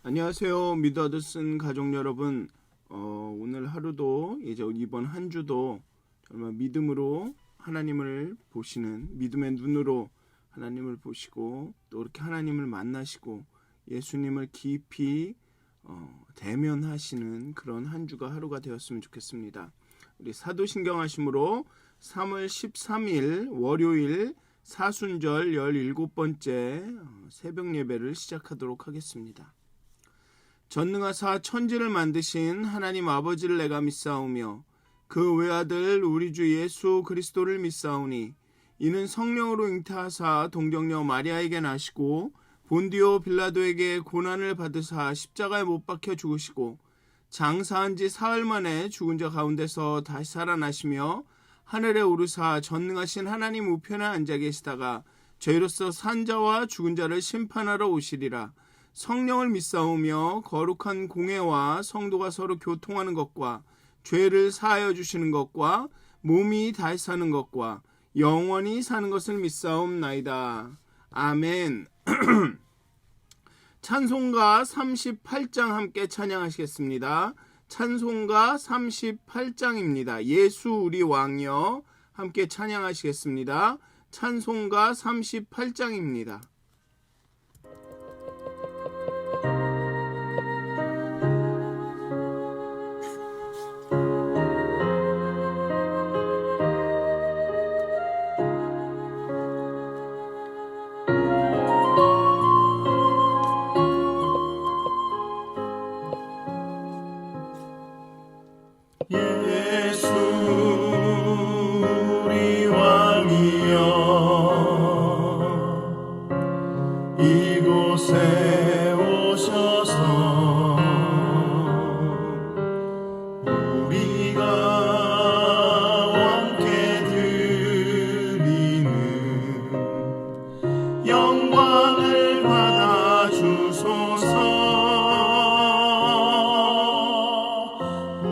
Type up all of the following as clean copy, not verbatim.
안녕하세요. 미드하드슨 가족 여러분. 오늘 하루도 이제 이번 한 주도 정말 믿음으로 하나님을 보시는, 믿음의 눈으로 하나님을 보시고 또 이렇게 하나님을 만나시고 예수님을 깊이 대면하시는 그런 한 주가 하루가 되었으면 좋겠습니다. 우리 사도신경하심으로 3월 13일 월요일 사순절 17번째 새벽 예배를 시작하도록 하겠습니다. 전능하사 천지를 만드신 하나님 아버지를 내가 믿사오며 그 외아들 우리 주 예수 그리스도를 믿사오니 이는 성령으로 잉태하사 동정녀 마리아에게 나시고 본디오 빌라도에게 고난을 받으사 십자가에 못 박혀 죽으시고 장사한 지 사흘 만에 죽은 자 가운데서 다시 살아나시며 하늘에 오르사 전능하신 하나님 우편에 앉아 계시다가 저희로서 산 자와 죽은 자를 심판하러 오시리라. 성령을 믿사오며 거룩한 공회와 성도가 서로 교통하는 것과 죄를 사하여 주시는 것과 몸이 다시 사는 것과 영원히 사는 것을 믿사옵나이다. 아멘. 찬송가 38장 함께 찬양하시겠습니다. 찬송가 38장입니다. 예수 우리 왕이여 함께 찬양하시겠습니다. 찬송가 38장입니다. 예수 우리 왕이여 이곳에 오셔서 우리가 함께 드리는 영광을 받아 주소서.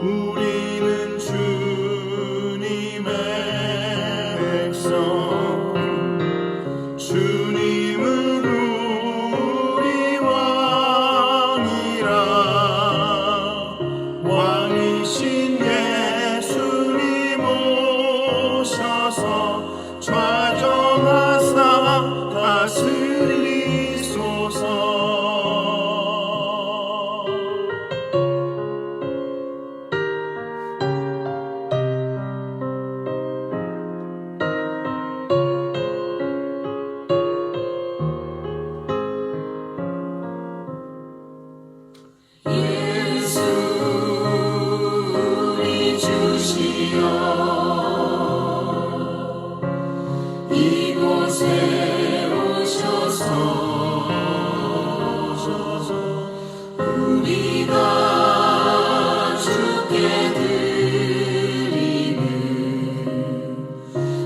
우리는 주님의 백성, 주님은 우리 왕이라. 왕이신 예수님 오셔서 좌정하사 다스리소서. 예수 우리 주시여 이곳에 오셔서 우리가 주께 드리는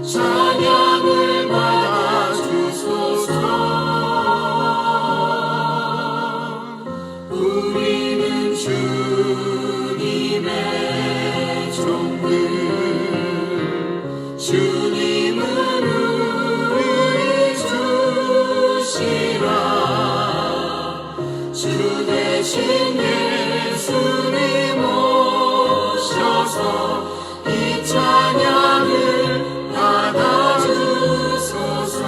찬양을 받아 주소서. 우리는 주님의 종들, 주님은 우리 주시라. 주 대신 예수님 오셔서 이 찬양을 받아 주소서.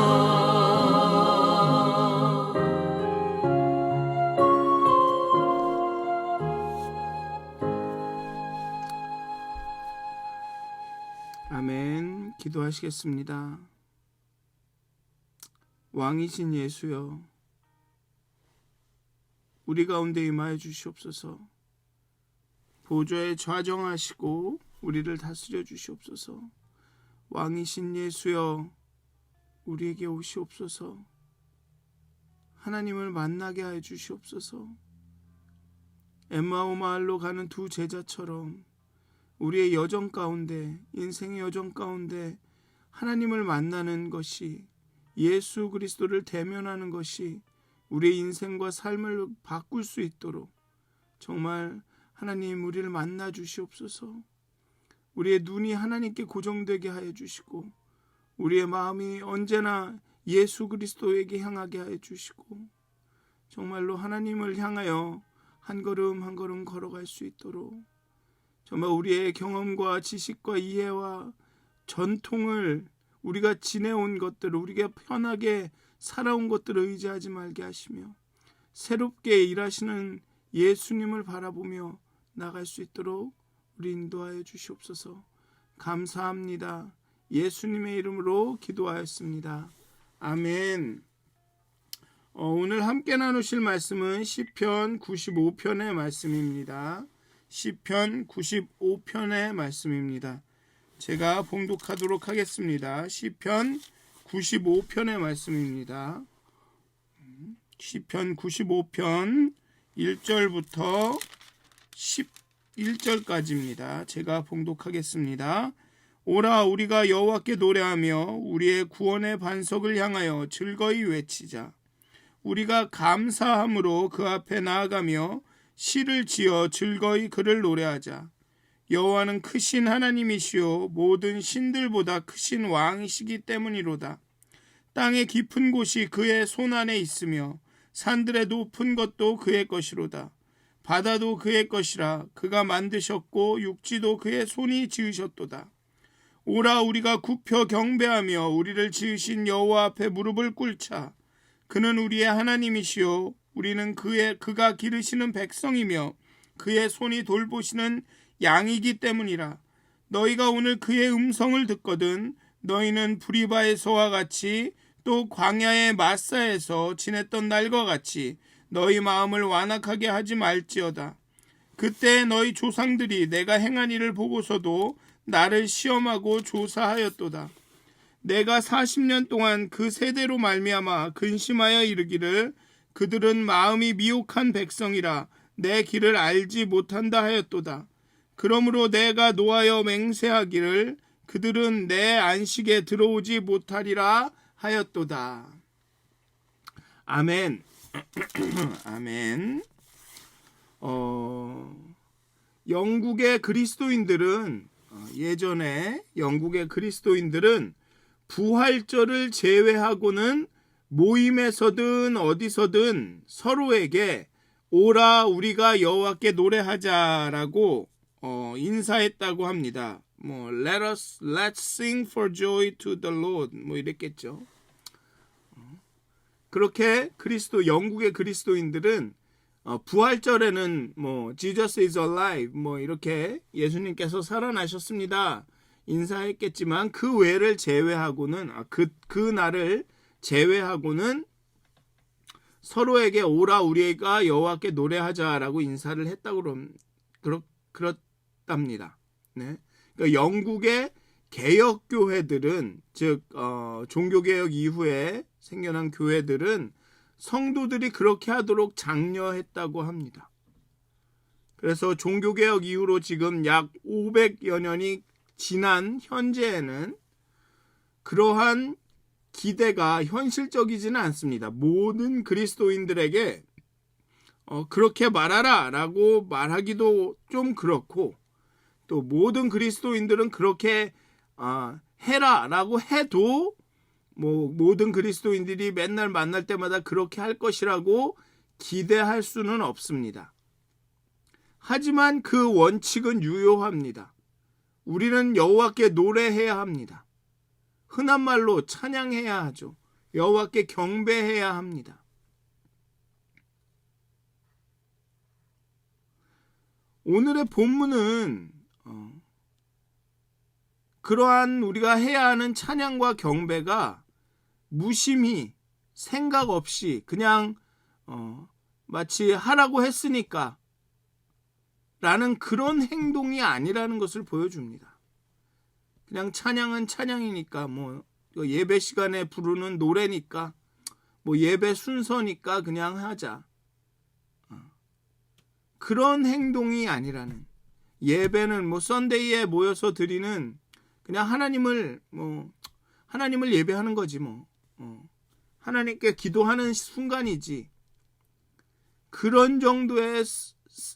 아멘. 기도하시겠습니다. 왕이신 예수여, 우리 가운데 임하여 주시옵소서. 보좌에 좌정하시고 우리를 다스려 주시옵소서. 왕이신 예수여, 우리에게 오시옵소서. 하나님을 만나게 하여 주시옵소서. 엠마오 마을로 가는 두 제자처럼 우리의 여정 가운데, 인생의 여정 가운데 하나님을 만나는 것이, 예수 그리스도를 대면하는 것이 우리의 인생과 삶을 바꿀 수 있도록 정말 하나님 우리를 만나 주시옵소서. 우리의 눈이 하나님께 고정되게 하여 주시고 우리의 마음이 언제나 예수 그리스도에게 향하게 하여 주시고 정말로 하나님을 향하여 한 걸음 한 걸음 걸어갈 수 있도록 정말 우리의 경험과 지식과 이해와 전통을 우리가 지내온 것들을 우리가 편하게 살아온 것들을 의지하지 말게 하시며 새롭게 일하시는 예수님을 바라보며 나갈 수 있도록 우리 인도하여 주시옵소서. 감사합니다. 예수님의 이름으로 기도하였습니다. 아멘. 오늘 함께 나누실 말씀은 시편 95편의 말씀입니다. 시편 95편의 말씀입니다. 제가 봉독하도록 하겠습니다. 시편 95편의 말씀입니다. 시편 95편 1절부터 11절까지입니다. 제가 봉독하겠습니다. 오라 우리가 여호와께 노래하며 우리의 구원의 반석을 향하여 즐거이 외치자. 우리가 감사함으로 그 앞에 나아가며 시를 지어 즐거이 그를 노래하자. 여호와는 크신 하나님이시요 모든 신들보다 크신 왕이시기 때문이로다. 땅의 깊은 곳이 그의 손 안에 있으며 산들의 높은 것도 그의 것이로다. 바다도 그의 것이라. 그가 만드셨고 육지도 그의 손이 지으셨도다. 오라 우리가 굽혀 경배하며 우리를 지으신 여호와 앞에 무릎을 꿇자. 그는 우리의 하나님이시요 우리는 그가 기르시는 백성이며 그의 손이 돌보시는 양이기 때문이라. 너희가 오늘 그의 음성을 듣거든 너희는 브리바에서와 같이 또 광야의 마사에서 지냈던 날과 같이 너희 마음을 완악하게 하지 말지어다. 그때 너희 조상들이 내가 행한 일을 보고서도 나를 시험하고 조사하였도다. 내가 40년 동안 그 세대로 말미암아 근심하여 이르기를 그들은 마음이 미혹한 백성이라 내 길을 알지 못한다 하였도다. 그러므로 내가 노하여 맹세하기를 그들은 내 안식에 들어오지 못하리라 하였도다. 아멘. 아멘. 영국의 그리스도인들은 예전에 영국의 그리스도인들은 부활절을 제외하고는 모임에서든 어디서든 서로에게 오라 우리가 여호와께 노래하자라고 인사했다고 합니다. Let's sing for joy to the Lord 이랬겠죠. 그렇게 영국의 그리스도인들은 부활절에는 Jesus is alive 이렇게 예수님께서 살아나셨습니다 인사했겠지만 그 외를 제외하고는 그 날을 제외하고는 서로에게 오라 우리가 여호와께 노래하자라고 인사를 했다고 그렇답니다. 네. 그러니까 영국의 개혁교회들은 즉 종교개혁 이후에 생겨난 교회들은 성도들이 그렇게 하도록 장려했다고 합니다. 그래서 종교개혁 이후로 지금 약 500여 년이 지난 현재에는 그러한 기대가 현실적이지는 않습니다. 모든 그리스도인들에게 그렇게 말하라 라고 말하기도 좀 그렇고 또 모든 그리스도인들은 그렇게 해라 라고 해도 모든 그리스도인들이 맨날 만날 때마다 그렇게 할 것이라고 기대할 수는 없습니다. 하지만 그 원칙은 유효합니다. 우리는 여호와께 노래해야 합니다. 흔한 말로 찬양해야 하죠. 여호와께 경배해야 합니다. 오늘의 본문은 그러한 우리가 해야 하는 찬양과 경배가 무심히 생각 없이 그냥 마치 하라고 했으니까 라는 그런 행동이 아니라는 것을 보여줍니다. 그냥 찬양은 찬양이니까 예배 시간에 부르는 노래니까 예배 순서니까 그냥 하자. 그런 행동이 아니라는 예배는 썬데이에 모여서 드리는 그냥 하나님을 예배하는 거지 하나님께 기도하는 순간이지 그런 정도의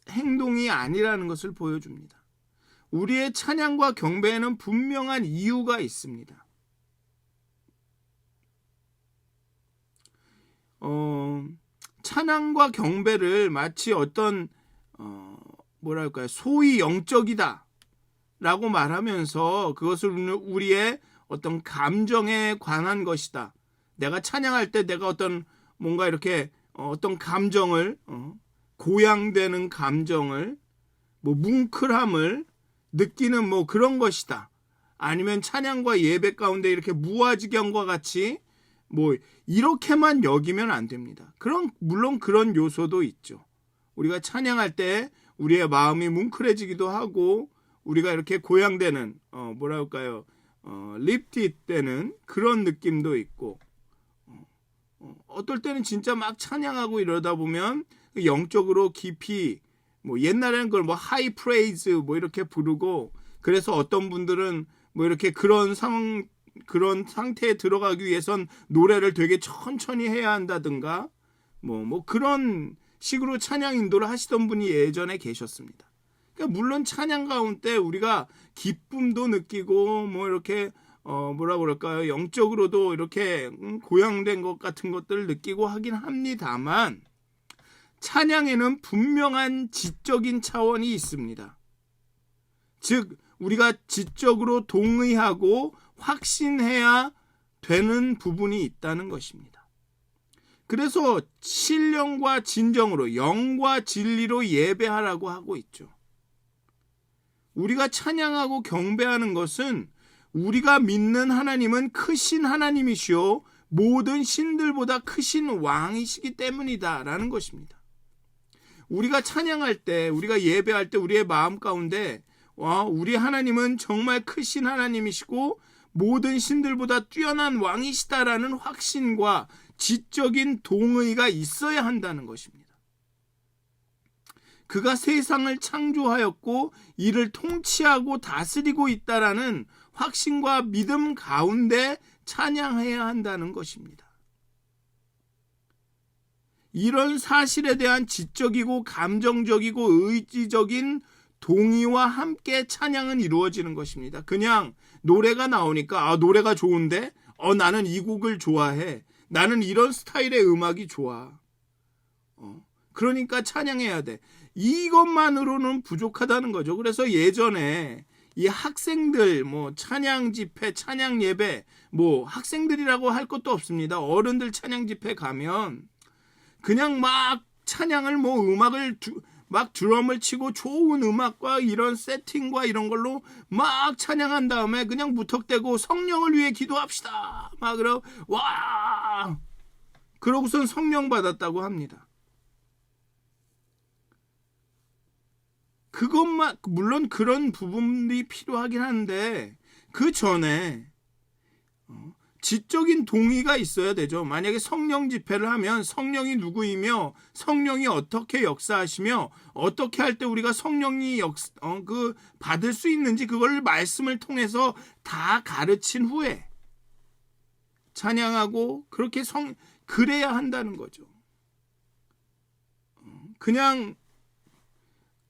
행동이 아니라는 것을 보여줍니다. 우리의 찬양과 경배에는 분명한 이유가 있습니다. 찬양과 경배를 마치 어떤 뭐랄까요, 소위 영적이다 라고 말하면서 그것을 우리의 어떤 감정에 관한 것이다. 내가 찬양할 때 내가 어떤 뭔가 이렇게 어떤 감정을 고양되는 감정을 뭐 뭉클함을 느끼는 뭐 그런 것이다. 아니면 찬양과 예배 가운데 이렇게 무아지경과 같이 뭐 이렇게만 여기면 안 됩니다. 물론 그런 요소도 있죠. 우리가 찬양할 때 우리의 마음이 뭉클해지기도 하고 우리가 이렇게 고양되는 뭐랄까요, 립tit 되는 그런 느낌도 있고, 어떨 때는 진짜 막 찬양하고 이러다 보면 영적으로 깊이 뭐 옛날에는 그걸 뭐 하이 프레이즈 뭐 이렇게 부르고, 그래서 어떤 분들은 뭐 이렇게 그런 상태에 들어가기 위해선 노래를 되게 천천히 해야 한다든가 뭐 그런 식으로 찬양 인도를 하시던 분이 예전에 계셨습니다. 그러니까 물론 찬양 가운데 우리가 기쁨도 느끼고 뭐 이렇게 뭐라 그럴까요, 영적으로도 이렇게 고양된 것 같은 것들을 느끼고 하긴 합니다만, 찬양에는 분명한 지적인 차원이 있습니다. 즉 우리가 지적으로 동의하고 확신해야 되는 부분이 있다는 것입니다. 그래서 신령과 진정으로 영과 진리로 예배하라고 하고 있죠. 우리가 찬양하고 경배하는 것은 우리가 믿는 하나님은 크신 하나님이시오 모든 신들보다 크신 왕이시기 때문이다 라는 것입니다. 우리가 찬양할 때, 우리가 예배할 때 우리의 마음 가운데 우리 하나님은 정말 크신 하나님이시고 모든 신들보다 뛰어난 왕이시다라는 확신과 지적인 동의가 있어야 한다는 것입니다. 그가 세상을 창조하였고 이를 통치하고 다스리고 있다라는 확신과 믿음 가운데 찬양해야 한다는 것입니다. 이런 사실에 대한 지적이고 감정적이고 의지적인 동의와 함께 찬양은 이루어지는 것입니다. 그냥 노래가 나오니까 노래가 좋은데 나는 이 곡을 좋아해. 나는 이런 스타일의 음악이 좋아. 그러니까 찬양해야 돼. 이것만으로는 부족하다는 거죠. 그래서 예전에 이 학생들 뭐 찬양 집회, 찬양 예배, 뭐 학생들이라고 할 것도 없습니다. 어른들 찬양 집회 가면 그냥 막 찬양을 뭐 음악을 막 드럼을 치고 좋은 음악과 이런 세팅과 이런 걸로 막 찬양한 다음에 그냥 무턱대고 성령을 위해 기도합시다. 막 그러고 와! 그러고선 성령 받았다고 합니다. 그것만 물론 그런 부분이 필요하긴 한데 그 전에 지적인 동의가 있어야 되죠. 만약에 성령 집회를 하면 성령이 누구이며 성령이 어떻게 역사하시며 어떻게 할 때 우리가 성령이 받을 수 있는지 그걸 말씀을 통해서 다 가르친 후에 찬양하고 그렇게 그래야 한다는 거죠. 그냥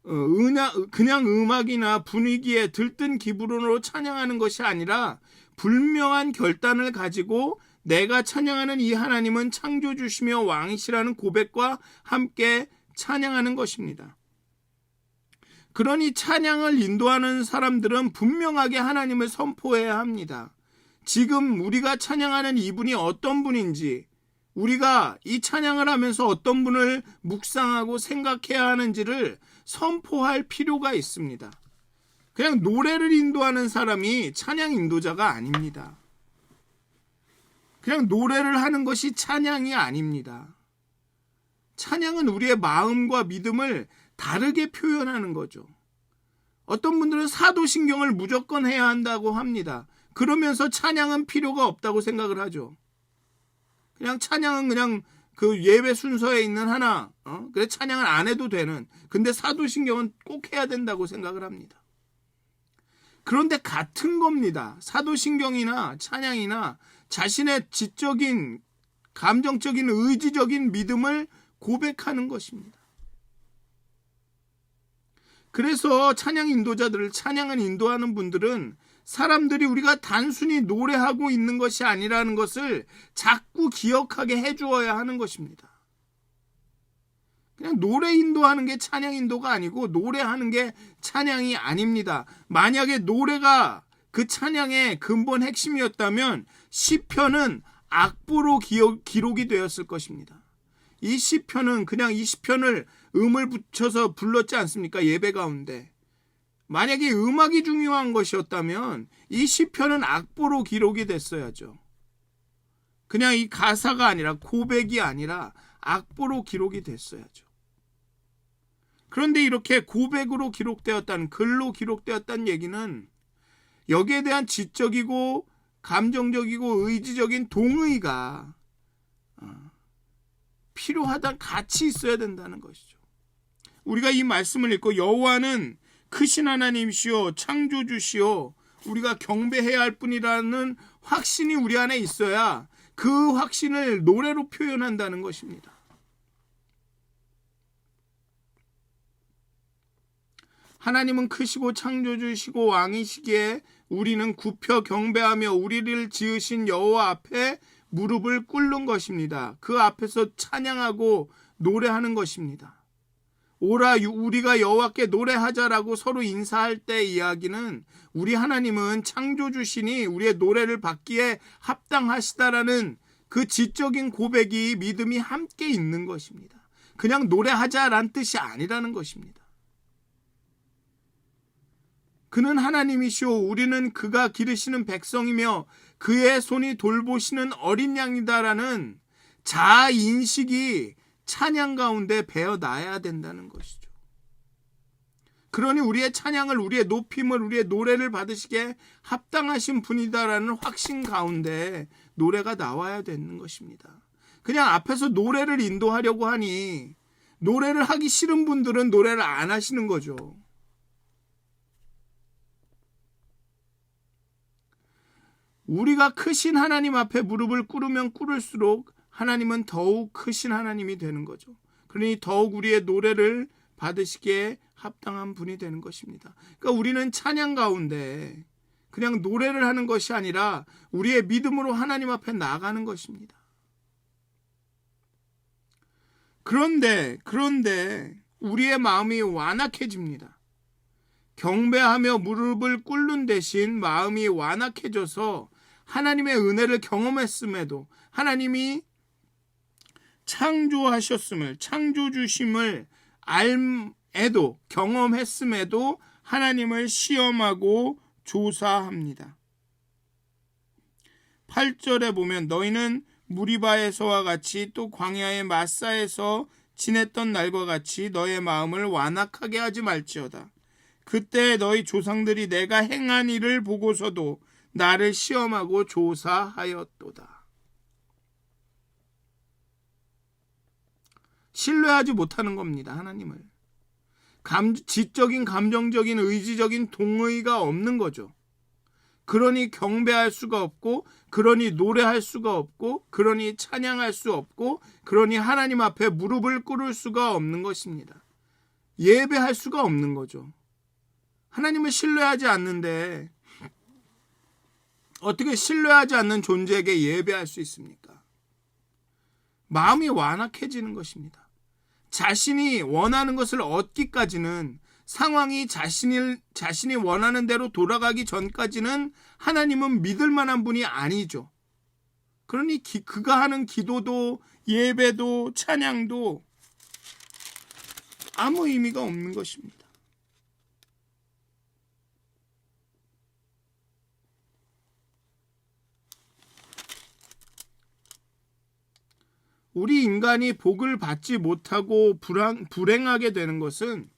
음악이나 분위기에 들뜬 기분으로 찬양하는 것이 아니라 분명한 결단을 가지고 내가 찬양하는 이 하나님은 창조주시며 왕이시라는 고백과 함께 찬양하는 것입니다. 그러니 찬양을 인도하는 사람들은 분명하게 하나님을 선포해야 합니다. 지금 우리가 찬양하는 이분이 어떤 분인지, 우리가 이 찬양을 하면서 어떤 분을 묵상하고 생각해야 하는지를 선포할 필요가 있습니다. 그냥 노래를 인도하는 사람이 찬양 인도자가 아닙니다. 그냥 노래를 하는 것이 찬양이 아닙니다. 찬양은 우리의 마음과 믿음을 다르게 표현하는 거죠. 어떤 분들은 사도신경을 무조건 해야 한다고 합니다. 그러면서 찬양은 필요가 없다고 생각을 하죠. 그냥 찬양은 그냥 그 예배 순서에 있는 하나, 그래 찬양을 안 해도 되는, 근데 사도신경은 꼭 해야 된다고 생각을 합니다. 그런데 같은 겁니다. 사도신경이나 찬양이나 자신의 지적인, 감정적인, 의지적인 믿음을 고백하는 것입니다. 그래서 찬양 인도자들을, 찬양을 인도하는 분들은 사람들이 우리가 단순히 노래하고 있는 것이 아니라는 것을 자꾸 기억하게 해주어야 하는 것입니다. 그냥 노래 인도하는 게 찬양 인도가 아니고 노래하는 게 찬양이 아닙니다. 만약에 노래가 그 찬양의 근본 핵심이었다면 시편은 악보로 기록이 되었을 것입니다. 이 시편은 그냥 이 시편을 음을 붙여서 불렀지 않습니까? 예배 가운데. 만약에 음악이 중요한 것이었다면 이 시편은 악보로 기록이 됐어야죠. 그냥 이 가사가 아니라 고백이 아니라 악보로 기록이 됐어야죠. 그런데 이렇게 고백으로 기록되었다는, 글로 기록되었다는 얘기는 여기에 대한 지적이고 감정적이고 의지적인 동의가 필요하다, 같이 있어야 된다는 것이죠. 우리가 이 말씀을 읽고 여호와는 크신 하나님이시오 창조주시오 우리가 경배해야 할 뿐이라는 확신이 우리 안에 있어야 그 확신을 노래로 표현한다는 것입니다. 하나님은 크시고 창조주시고 왕이시기에 우리는 굽혀 경배하며 우리를 지으신 여호와 앞에 무릎을 꿇는 것입니다. 그 앞에서 찬양하고 노래하는 것입니다. 오라 우리가 여호와께 노래하자라고 서로 인사할 때 이야기는 우리 하나님은 창조주시니 우리의 노래를 받기에 합당하시다라는 그 지적인 고백이 믿음이 함께 있는 것입니다. 그냥 노래하자라는 뜻이 아니라는 것입니다. 그는 하나님이시오 우리는 그가 기르시는 백성이며 그의 손이 돌보시는 어린 양이다라는 자아인식이 찬양 가운데 배어나야 된다는 것이죠. 그러니 우리의 찬양을, 우리의 높임을, 우리의 노래를 받으시기에 합당하신 분이다라는 확신 가운데 노래가 나와야 되는 것입니다. 그냥 앞에서 노래를 인도하려고 하니 노래를 하기 싫은 분들은 노래를 안 하시는 거죠. 우리가 크신 하나님 앞에 무릎을 꿇으면 꿇을수록 하나님은 더욱 크신 하나님이 되는 거죠. 그러니 더욱 우리의 노래를 받으시기에 합당한 분이 되는 것입니다. 그러니까 우리는 찬양 가운데 그냥 노래를 하는 것이 아니라 우리의 믿음으로 하나님 앞에 나아가는 것입니다. 그런데 우리의 마음이 완악해집니다. 경배하며 무릎을 꿇는 대신 마음이 완악해져서 하나님의 은혜를 경험했음에도 하나님이 창조하셨음을 창조주심을 알에도 경험했음에도 하나님을 시험하고 조사합니다. 8절에 보면 너희는 무리바에서와 같이 또 광야의 마사에서 지냈던 날과 같이 너의 마음을 완악하게 하지 말지어다. 그때 너희 조상들이 내가 행한 일을 보고서도 나를 시험하고 조사하였도다. 신뢰하지 못하는 겁니다. 하나님을. 지적인 감정적인 의지적인 동의가 없는 거죠. 그러니 경배할 수가 없고 그러니 노래할 수가 없고 그러니 찬양할 수 없고 그러니 하나님 앞에 무릎을 꿇을 수가 없는 것입니다. 예배할 수가 없는 거죠. 하나님을 신뢰하지 않는데 어떻게 신뢰하지 않는 존재에게 예배할 수 있습니까? 마음이 완악해지는 것입니다. 자신이 원하는 것을 얻기까지는 상황이 자신이 원하는 대로 돌아가기 전까지는 하나님은 믿을 만한 분이 아니죠. 그러니 그가 하는 기도도 예배도 찬양도 아무 의미가 없는 것입니다. 우리 인간이 복을 받지 못하고 불행하게 되는 것은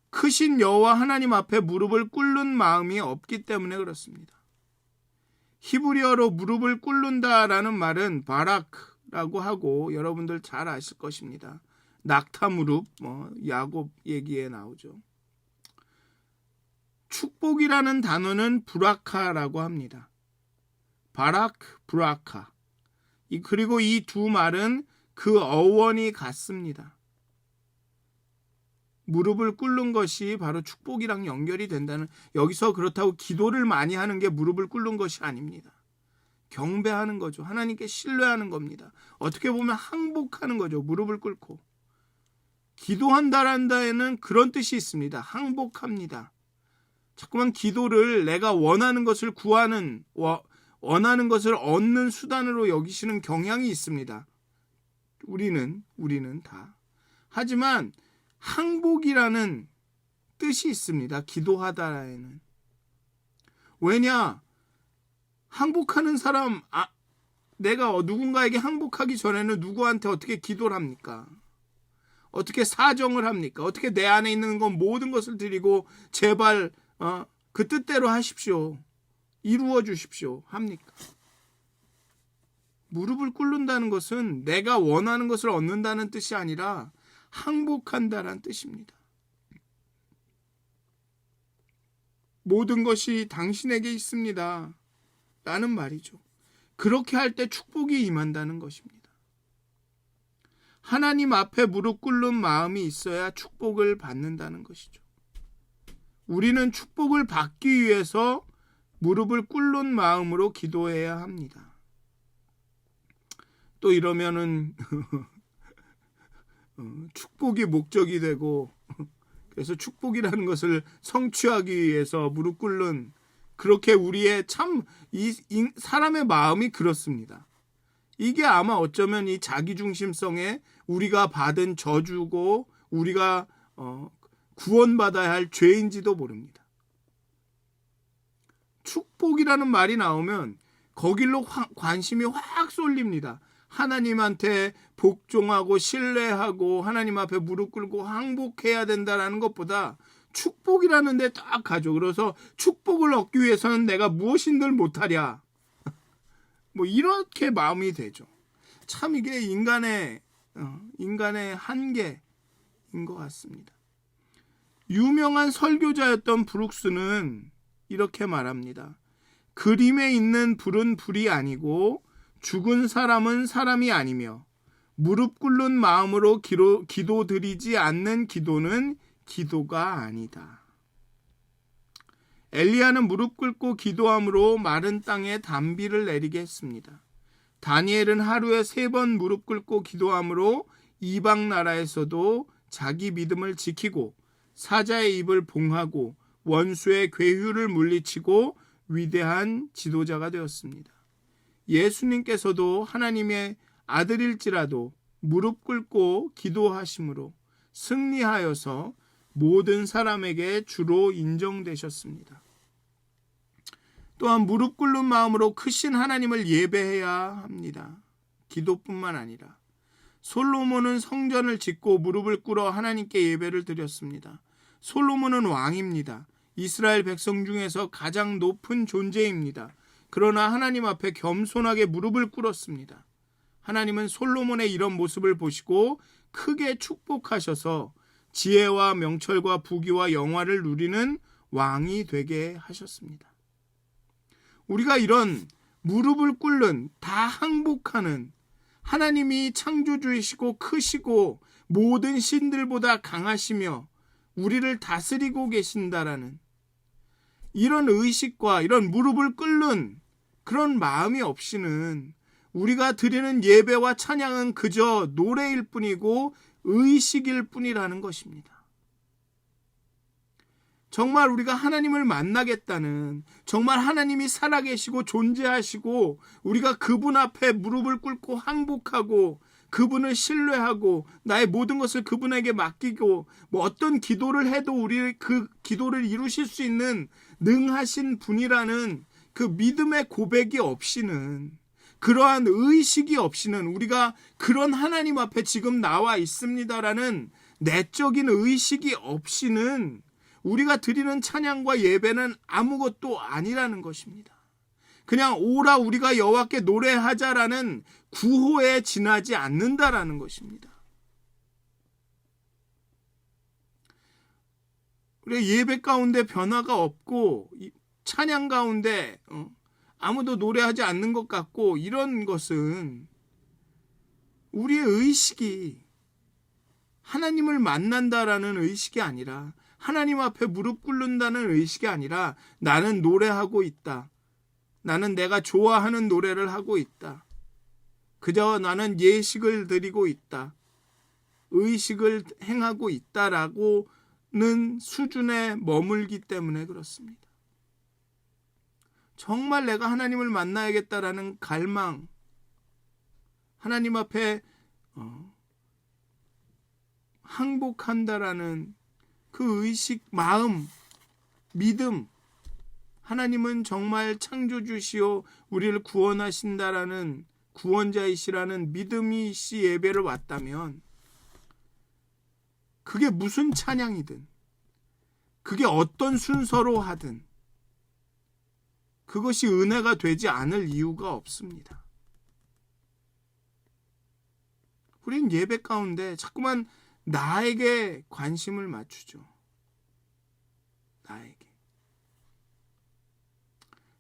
크신 여호와 하나님 앞에 무릎을 꿇는 마음이 없기 때문에 그렇습니다. 히브리어로 무릎을 꿇는다라는 말은 바라크라고 하고 여러분들 잘 아실 것입니다. 낙타 무릎, 야곱 얘기에 나오죠. 축복이라는 단어는 브라카라고 합니다. 바라크, 브라카. 그리고 이 두 말은 그 어원이 같습니다. 무릎을 꿇는 것이 바로 축복이랑 연결이 된다는, 여기서 그렇다고 기도를 많이 하는 게 무릎을 꿇는 것이 아닙니다. 경배하는 거죠. 하나님께 신뢰하는 겁니다. 어떻게 보면 항복하는 거죠. 무릎을 꿇고. 기도한다라는 데에는 그런 뜻이 있습니다. 항복합니다. 자꾸만 기도를 내가 원하는 것을 구하는, 원하는 것을 얻는 수단으로 여기시는 경향이 있습니다. 우리는 다. 하지만 항복이라는 뜻이 있습니다. 기도하다에는. 왜냐? 항복하는 사람, 내가 누군가에게 항복하기 전에는 누구한테 어떻게 기도를 합니까? 어떻게 사정을 합니까? 어떻게 내 안에 있는 건 모든 것을 드리고 제발 그 뜻대로 하십시오. 이루어 주십시오. 합니까? 무릎을 꿇는다는 것은 내가 원하는 것을 얻는다는 뜻이 아니라 항복한다는 뜻입니다. 모든 것이 당신에게 있습니다. 라는 말이죠. 그렇게 할 때 축복이 임한다는 것입니다. 하나님 앞에 무릎 꿇는 마음이 있어야 축복을 받는다는 것이죠. 우리는 축복을 받기 위해서 무릎을 꿇는 마음으로 기도해야 합니다. 또 이러면은 축복이 목적이 되고, 그래서 축복이라는 것을 성취하기 위해서 무릎 꿇는, 그렇게 우리의 사람의 마음이 그렇습니다. 이게 아마 어쩌면 이 자기중심성에 우리가 받은 저주고 우리가 구원받아야 할 죄인지도 모릅니다. 축복이라는 말이 나오면 거길로 관심이 확 쏠립니다. 하나님한테 복종하고 신뢰하고 하나님 앞에 무릎 꿇고 항복해야 된다는 것보다 축복이라는 데 딱 가죠. 그래서 축복을 얻기 위해서는 내가 무엇인들 못하랴. 뭐 이렇게 마음이 되죠. 참 이게 인간의 한계인 것 같습니다. 유명한 설교자였던 브룩스는 이렇게 말합니다. 그림에 있는 불은 불이 아니고 죽은 사람은 사람이 아니며 무릎 꿇는 마음으로 기도드리지 않는 기도는 기도가 아니다. 엘리야는 무릎 꿇고 기도함으로 마른 땅에 단비를 내리게 했습니다. 다니엘은 하루에 3번 무릎 꿇고 기도함으로 이방 나라에서도 자기 믿음을 지키고 사자의 입을 봉하고 원수의 괴휴를 물리치고 위대한 지도자가 되었습니다. 예수님께서도 하나님의 아들일지라도 무릎 꿇고 기도하심으로 승리하여서 모든 사람에게 주로 인정되셨습니다. 또한 무릎 꿇는 마음으로 크신 하나님을 예배해야 합니다. 기도뿐만 아니라 솔로몬은 성전을 짓고 무릎을 꿇어 하나님께 예배를 드렸습니다. 솔로몬은 왕입니다. 이스라엘 백성 중에서 가장 높은 존재입니다. 그러나 하나님 앞에 겸손하게 무릎을 꿇었습니다. 하나님은 솔로몬의 이런 모습을 보시고 크게 축복하셔서 지혜와 명철과 부귀와 영화를 누리는 왕이 되게 하셨습니다. 우리가 이런 무릎을 꿇는, 다 항복하는, 하나님이 창조주이시고 크시고 모든 신들보다 강하시며 우리를 다스리고 계신다라는 이런 의식과 이런 무릎을 꿇는 그런 마음이 없이는 우리가 드리는 예배와 찬양은 그저 노래일 뿐이고 의식일 뿐이라는 것입니다. 정말 우리가 하나님을 만나겠다는, 정말 하나님이 살아계시고 존재하시고 우리가 그분 앞에 무릎을 꿇고 항복하고 그분을 신뢰하고 나의 모든 것을 그분에게 맡기고 뭐 어떤 기도를 해도 우리 그 기도를 이루실 수 있는 능하신 분이라는 그 믿음의 고백이 없이는, 그러한 의식이 없이는, 우리가 그런 하나님 앞에 지금 나와 있습니다라는 내적인 의식이 없이는 우리가 드리는 찬양과 예배는 아무것도 아니라는 것입니다. 그냥 오라 우리가 여호와께 노래하자라는 구호에 지나지 않는다라는 것입니다. 우리 예배 가운데 변화가 없고 찬양 가운데 아무도 노래하지 않는 것 같고, 이런 것은 우리의 의식이 하나님을 만난다라는 의식이 아니라, 하나님 앞에 무릎 꿇는다는 의식이 아니라, 나는 노래하고 있다, 나는 내가 좋아하는 노래를 하고 있다, 그저 나는 예식을 드리고 있다, 의식을 행하고 있다라고는 수준에 머물기 때문에 그렇습니다. 정말 내가 하나님을 만나야겠다라는 갈망, 하나님 앞에 항복한다라는 그 의식, 마음, 믿음, 하나님은 정말 창조주시오 우리를 구원하신다라는 구원자이시라는 믿음이 씨 예배를 왔다면, 그게 무슨 찬양이든, 그게 어떤 순서로 하든 그것이 은혜가 되지 않을 이유가 없습니다. 우린 예배 가운데 자꾸만 나에게 관심을 맞추죠. 나에게.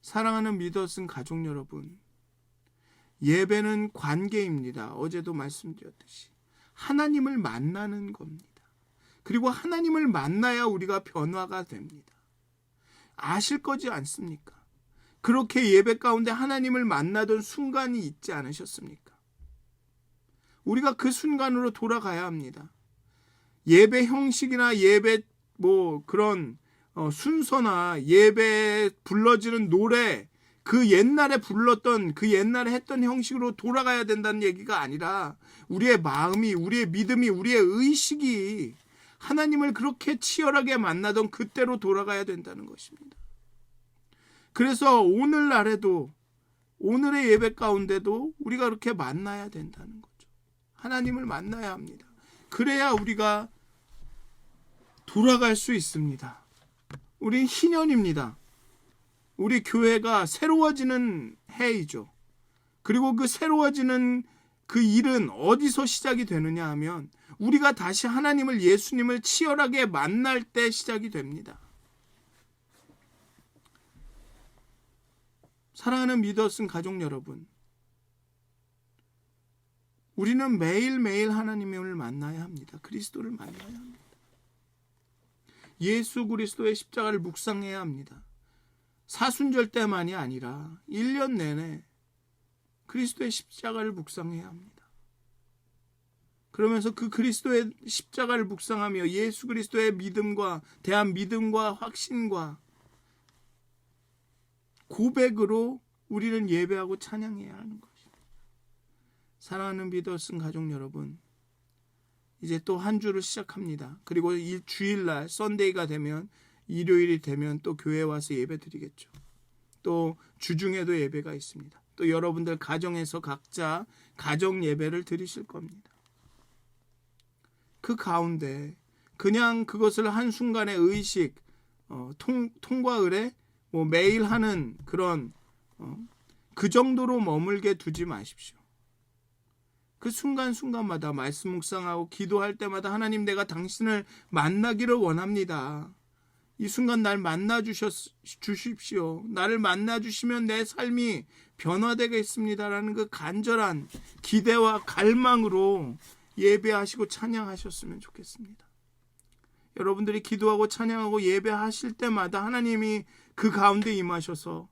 사랑하는 믿었은 가족 여러분, 예배는 관계입니다. 어제도 말씀드렸듯이 하나님을 만나는 겁니다. 그리고 하나님을 만나야 우리가 변화가 됩니다. 아실 거지 않습니까? 그렇게 예배 가운데 하나님을 만나던 순간이 있지 않으셨습니까? 우리가 그 순간으로 돌아가야 합니다. 예배 형식이나 예배 그런 순서나 예배 불러지는 노래, 그 옛날에 불렀던, 그 옛날에 했던 형식으로 돌아가야 된다는 얘기가 아니라, 우리의 마음이, 우리의 믿음이, 우리의 의식이 하나님을 그렇게 치열하게 만나던 그때로 돌아가야 된다는 것입니다. 그래서 오늘날에도, 오늘의 예배 가운데도 우리가 그렇게 만나야 된다는 거죠. 하나님을 만나야 합니다. 그래야 우리가 돌아갈 수 있습니다. 우린 희년입니다. 우리 교회가 새로워지는 해이죠. 그리고 그 새로워지는 그 일은 어디서 시작이 되느냐 하면, 우리가 다시 하나님을, 예수님을 치열하게 만날 때 시작이 됩니다. 사랑하는 믿었은 가족 여러분, 우리는 매일매일 하나님을 만나야 합니다. 그리스도를 만나야 합니다. 예수 그리스도의 십자가를 묵상해야 합니다. 사순절 때만이 아니라 1년 내내 그리스도의 십자가를 묵상해야 합니다. 그러면서 그 그리스도의 십자가를 묵상하며 예수 그리스도의 믿음과 대한 믿음과 확신과 고백으로 우리는 예배하고 찬양해야 하는 것입니다. 사랑하는 믿었은 가족 여러분, 이제 또 한 주를 시작합니다. 그리고 이 주일날 썬데이가 되면, 일요일이 되면 또 교회에 와서 예배 드리겠죠. 또 주중에도 예배가 있습니다. 또 여러분들 가정에서 각자 가정 예배를 드리실 겁니다. 그 가운데 그냥 그것을 한순간의 의식, 통과 의례, 매일 하는 그런 그 정도로 머물게 두지 마십시오. 그 순간순간마다 말씀 묵상하고 기도할 때마다, 하나님, 내가 당신을 만나기를 원합니다. 이 순간 날 만나 주십시오. 나를 만나 주시면 내 삶이 변화되겠습니다라는 그 간절한 기대와 갈망으로 예배하시고 찬양하셨으면 좋겠습니다. 여러분들이 기도하고 찬양하고 예배하실 때마다 하나님이 그 가운데 임하셔서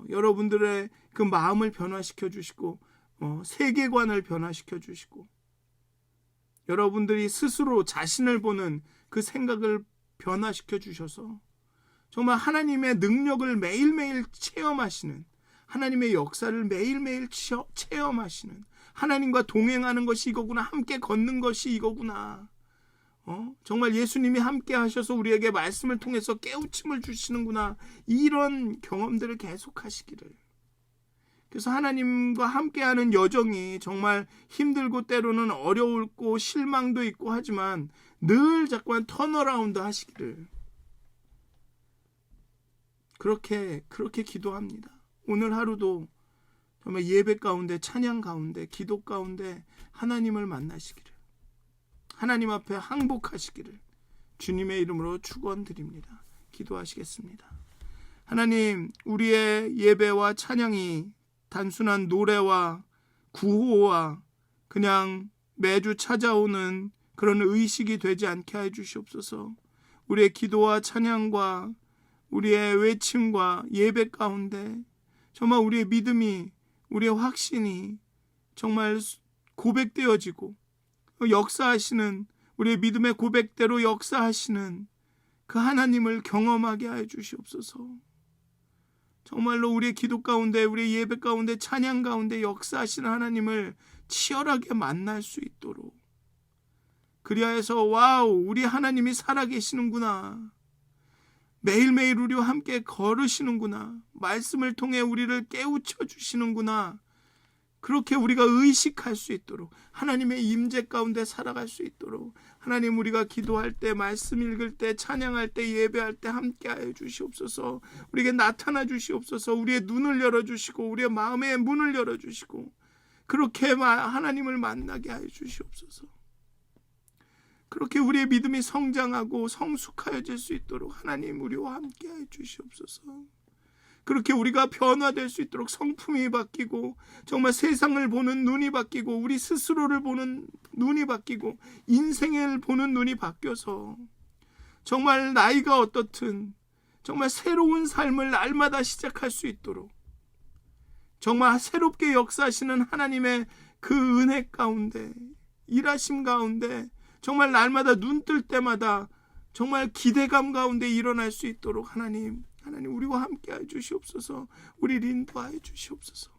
여러분들의 그 마음을 변화시켜 주시고, 세계관을 변화시켜 주시고, 여러분들이 스스로 자신을 보는 그 생각을 변화시켜 주셔서 정말 하나님의 능력을 매일매일 체험하시는, 하나님의 역사를 매일매일 체험하시는, 하나님과 동행하는 것이 이거구나, 함께 걷는 것이 이거구나, 정말 예수님이 함께 하셔서 우리에게 말씀을 통해서 깨우침을 주시는구나, 이런 경험들을 계속 하시기를. 그래서 하나님과 함께하는 여정이 정말 힘들고 때로는 어려울고 실망도 있고 하지만 늘 자꾸만 턴어라운드 하시기를, 그렇게 기도합니다. 오늘 하루도 정말 예배 가운데, 찬양 가운데, 기도 가운데 하나님을 만나시기를, 하나님 앞에 항복하시기를 주님의 이름으로 축원드립니다. 기도하시겠습니다. 하나님, 우리의 예배와 찬양이 단순한 노래와 구호와 그냥 매주 찾아오는 그런 의식이 되지 않게 해주시옵소서. 우리의 기도와 찬양과 우리의 외침과 예배 가운데 정말 우리의 믿음이, 우리의 확신이 정말 고백되어지고 역사하시는, 우리의 믿음의 고백대로 역사하시는 그 하나님을 경험하게 하여 주시옵소서. 정말로 우리의 기도 가운데, 우리의 예배 가운데, 찬양 가운데 역사하시는 하나님을 치열하게 만날 수 있도록, 그리하여서 와우, 우리 하나님이 살아계시는구나, 매일매일 우리와 함께 걸으시는구나, 말씀을 통해 우리를 깨우쳐 주시는구나, 그렇게 우리가 의식할 수 있도록, 하나님의 임재 가운데 살아갈 수 있도록, 하나님, 우리가 기도할 때, 말씀 읽을 때, 찬양할 때, 예배할 때 함께하여 주시옵소서. 우리에게 나타나 주시옵소서. 우리의 눈을 열어주시고 우리의 마음의 문을 열어주시고 그렇게 하나님을 만나게 하여 주시옵소서. 그렇게 우리의 믿음이 성장하고 성숙하여질 수 있도록 하나님, 우리와 함께하여 주시옵소서. 그렇게 우리가 변화될 수 있도록 성품이 바뀌고, 정말 세상을 보는 눈이 바뀌고, 우리 스스로를 보는 눈이 바뀌고, 인생을 보는 눈이 바뀌어서 정말 나이가 어떻든 정말 새로운 삶을 날마다 시작할 수 있도록, 정말 새롭게 역사하시는 하나님의 그 은혜 가운데, 일하심 가운데 정말 날마다 눈 뜰 때마다 정말 기대감 가운데 일어날 수 있도록 하나님 우리와 함께하여 주시옵소서. 우리를 인도하여 주시옵소서.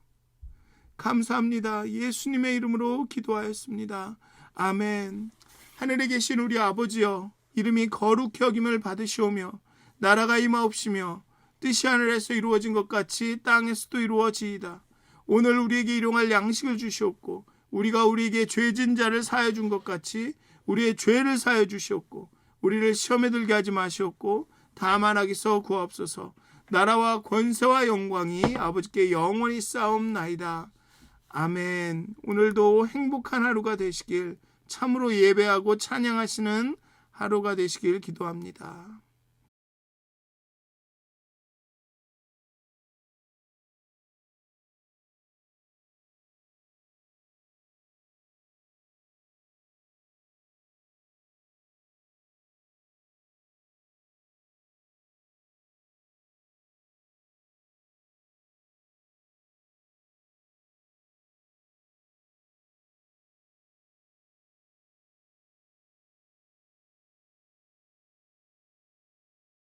감사합니다. 예수님의 이름으로 기도하였습니다. 아멘. 하늘에 계신 우리 아버지여, 이름이 거룩히 여김을 받으시오며 나라가 임하옵시며 뜻이 하늘에서 이루어진 것 같이 땅에서도 이루어지이다. 오늘 우리에게 일용할 양식을 주시옵고, 우리가 우리에게 죄진 자를 사하여 준 것 같이 우리의 죄를 사하여 주시옵고, 우리를 시험에 들게 하지 마시옵고 다만 악에서 구하옵소서. 나라와 권세와 영광이 아버지께 영원히 쌓옵나이다. 아멘. 오늘도 행복한 하루가 되시길, 참으로 예배하고 찬양하시는 하루가 되시길 기도합니다.